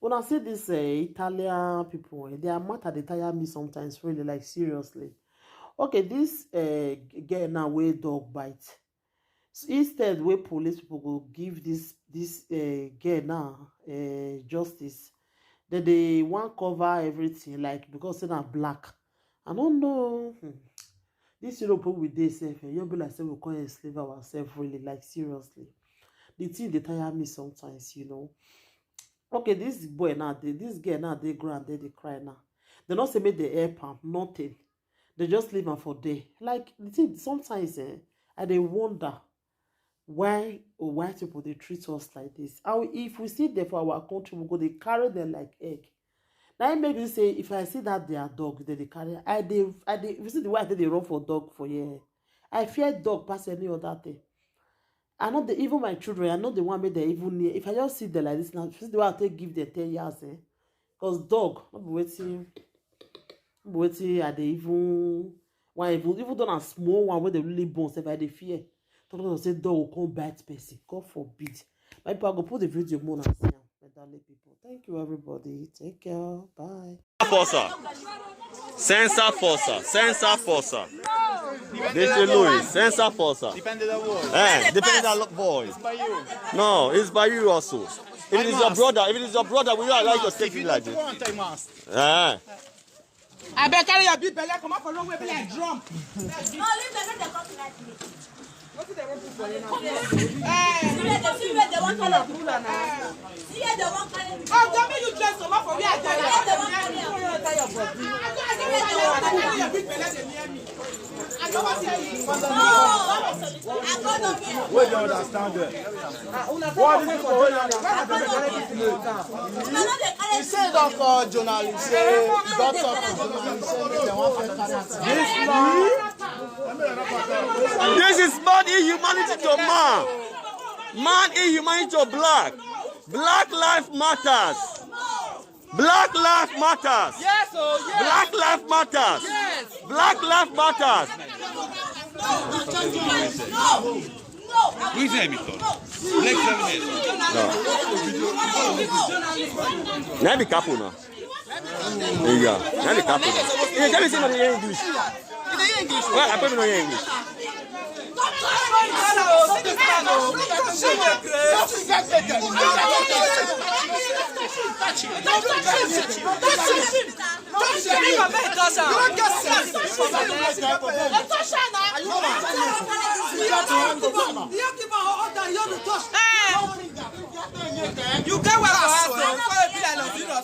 When I see this Italian people, they are matter they tire me sometimes, really, like seriously. Okay, this girl now wey dog bite. So instead, wey police people go give this girl now justice, then they want cover everything like because say na black. I don't know. This Europe we dey safe. You be like say we can't enslave ourselves really, like seriously. The thing they tire me sometimes, Okay, this boy now, this girl now, they grow and they cry now. They not say make the air pump, nothing. They just leave her for day. Like the thing, sometimes I they wonder why white people they treat us like this. How if we sit there for our country, we go they carry them like egg. Now it make me say if I see that they are dog, they carry. If you see the way they run for dog for yeah, I fear dog pass any other thing. I know the even my children, I know the one made they even near. If I just sit there like this now, see the way I take give them 10 years, because dog, not be waiting at the even one even done a small one where they really born, say by the fear. Don't say dog will come bite person. God forbid. My people, I go put the video more and see am. My darling people. Thank you everybody. Take care. Bye. Força. Senza força. Senza força. Deixa Luis. Senza força. Depende da voz. Depende da voice. It's by you. No, it's by you also. If it is your brother, will you allow you to take it like If you this? want, I must. I bet carry your big belly, come up for long way, be like drum. No, leave them, let them come like me. What did they want to for you now? See where they want to do now. See where they want to do. Oh, don't make you dress come up for me. I tell you. I your big belly, they near me. I don't want to tell you. Wait, you understand it? What is it for? He said that journalist, doctor, journalist, they want to This is not inhumanity to man. Man inhumanity to black. Black life matters. Black life matters. Yes, oh, yes. Black life matters. Yes. Black life matters. Who is Hamilton? Next 7 years. Now be careful now. Yeah, now be careful. You can't say no English. Well, I probably know English. You get what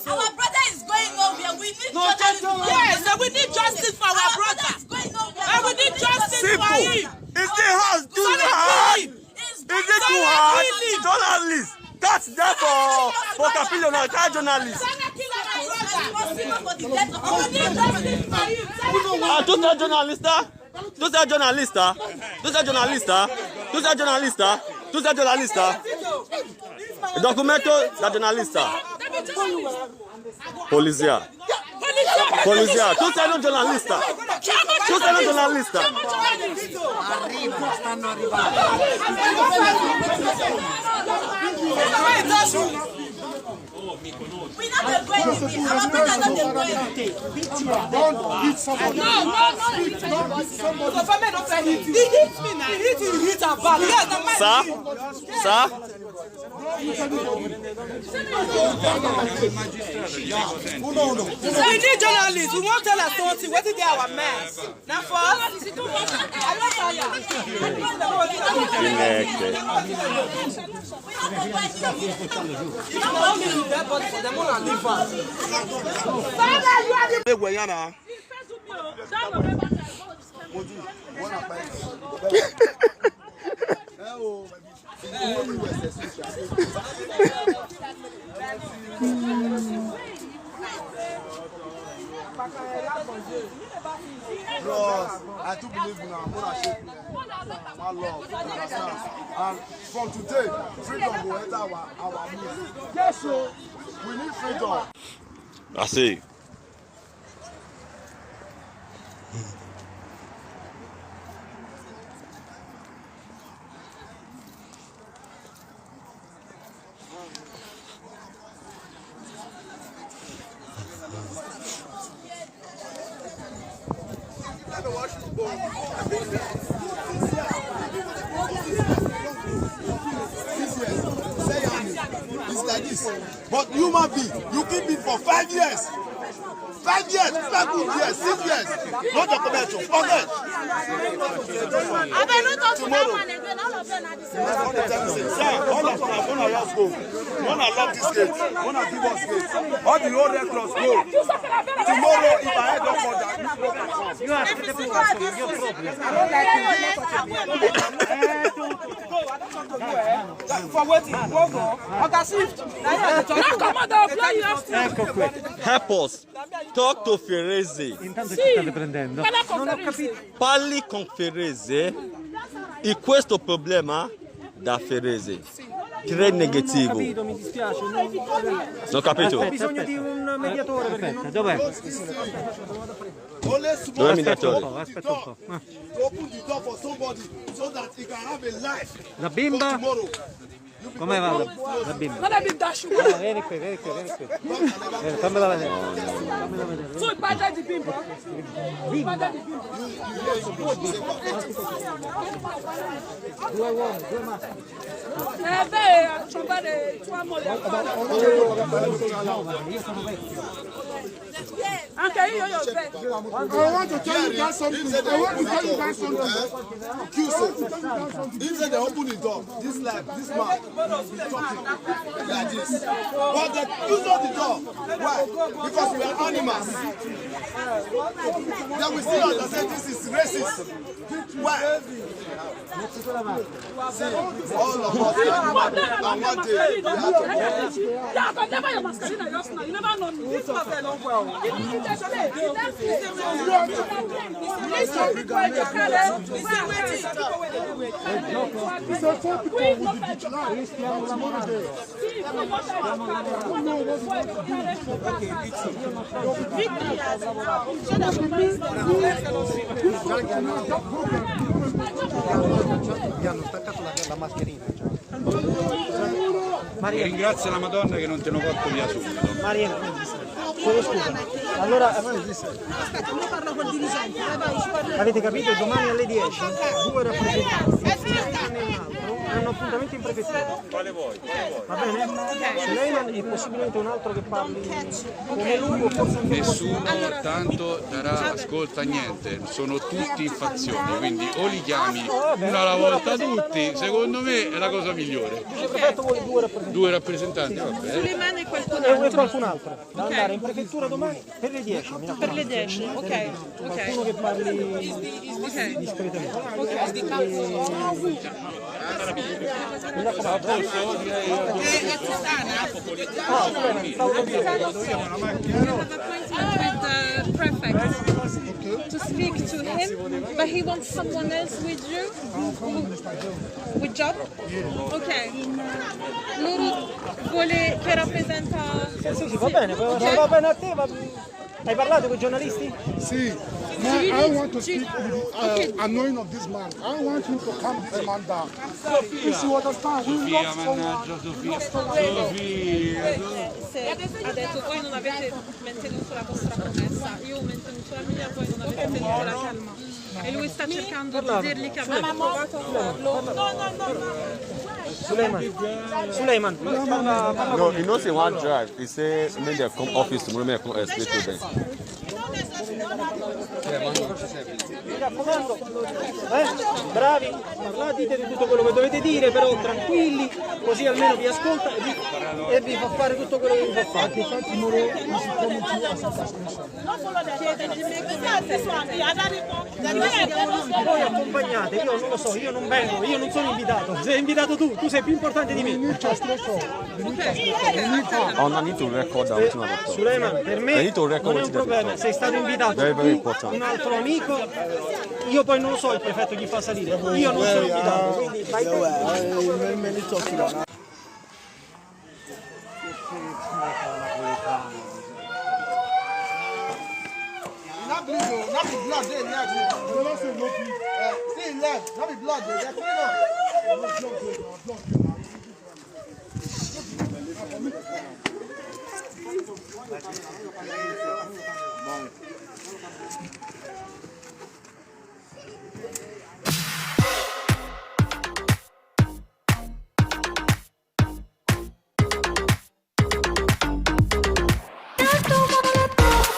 Our brother is going nowhere. We need justice. Yes, we need justice for our brother. And we need justice for him. Is the house too hard? Is it too hard? Journalists. That's there for Capillo now. That journalists. Tous ces journalistes, tous ces journalistes, tous ces journalistes, tous ces journalistes, tous ces journalistes, documento la journaliste, polizia, polizia, tous ces journalistes, tous ces journalistes. Arriva, stanno arrivando. We not going to be. Our brother not going. He hit me now. He hit her back. Yes, Ça? we need journalists. We won't tell authority what did they our men. Now for us, I'm not tired. Bros, I do believe now. I'm gonna shake you. My love. And from today, freedom will enter our midst. Yes, sir. We need freedom. I see. It's like this. But human being, you keep it for 5 years. 5 years, 5 good years, 6 years. Not a commercial. Forget. Tomorrow. Sir, all of us are going to just go. When I lock this gate, when I give us gate, all the old Red Cross go. Tomorrow, if I head up for that, you have to take For waiting, Help us. Talk to Ferrezi. Intanto ci state prendendo. Non ho capito. Parli con Ferrezi e questo problema da Ferrezi. Tre negativo. Mi dispiace. Non capito? Ho bisogno di un mediatore. Aspetta, dov'è? only Dove small mi Aspetta un detto? po', aspetta un po'. to open the door for somebody so that he can have a life La bimba? tomorrow. Come va la bimba? Non è ben dascio. Vieni qui. Fammela vedere. Tu il padre di bimbo? Bimba. 2 uomini, 2 maschi. Beh, a trovare tua moglie. Io sono vecchio. Anche io vecchio. I want to tell you guys something. If they open the door, this man talking like this. But they close the door. Why? Because we are animals. Then we still understand this is racist. Why? See, all of us are animals. And one day we have to go. Yeah, but never your masculine just now. You never know me. This was a long way. Mi hanno staccato la mascherina. Ringrazia la Madonna che non te ne porto via subito. Maria, scusa. Allora, Aspetta, io parlo col dirigente. avete capito? Domani alle 10 2 rappresentanti hanno appuntamento in prefettura. Quale vuoi? Va bene? Suleiman e possibilmente un altro che parli come lungo, forse anche Nessuno tanto darà ascolta a niente, sono tutti in fazioni, quindi o li chiami una alla volta tutti, secondo me è la cosa migliore. il prefetto vuole 2 rappresentanti. 2 rappresentanti, va bene. Suleiman e qualcun E altro. qualcun altro da andare in prefettura domani per le 10. Mi raccomando. Per le 10, ok. Qualcuno che parli discretamente. Mi raccomando. To speak to him, but he wants someone else with you. With job? Ok. Loro vuole che rappresenta. Sì, va bene, va bene a te. Hai parlato con i giornalisti? See, now I want to speak with the annoying of this man. I want him to calm this man down. If you understand, we Sofia, love someone. mannaggia Sofia. Ha detto voi non avete mantenuto la vostra promessa, io ho mantenuto la mia, voi non avete tenuto la calma. E lui sta cercando di dirgli che aveva provato a farlo. Suleiman, parla. No, you know say one drive. He say make them come office tomorrow, make them come explain to them. Mi raccomando, bravi, parlate, dite tutto quello che dovete dire, però tranquilli, così almeno vi ascolta e vi fa fare tutto quello che vi fa fare. Voi accompagnate, io non lo so, io non vengo, io non sono invitato, sei invitato tu sei più importante di me. Oh, I need to record that with another talk. Suleiman, per me I need to record non è what un you problema, talk. sei stato invitato Very, very tu, important. un altro amico, io poi non lo so il prefetto chi fa salire, io non sono invitato, quindi vai te. Not bleed, not be blood, they left. Still left, not be blood, they left.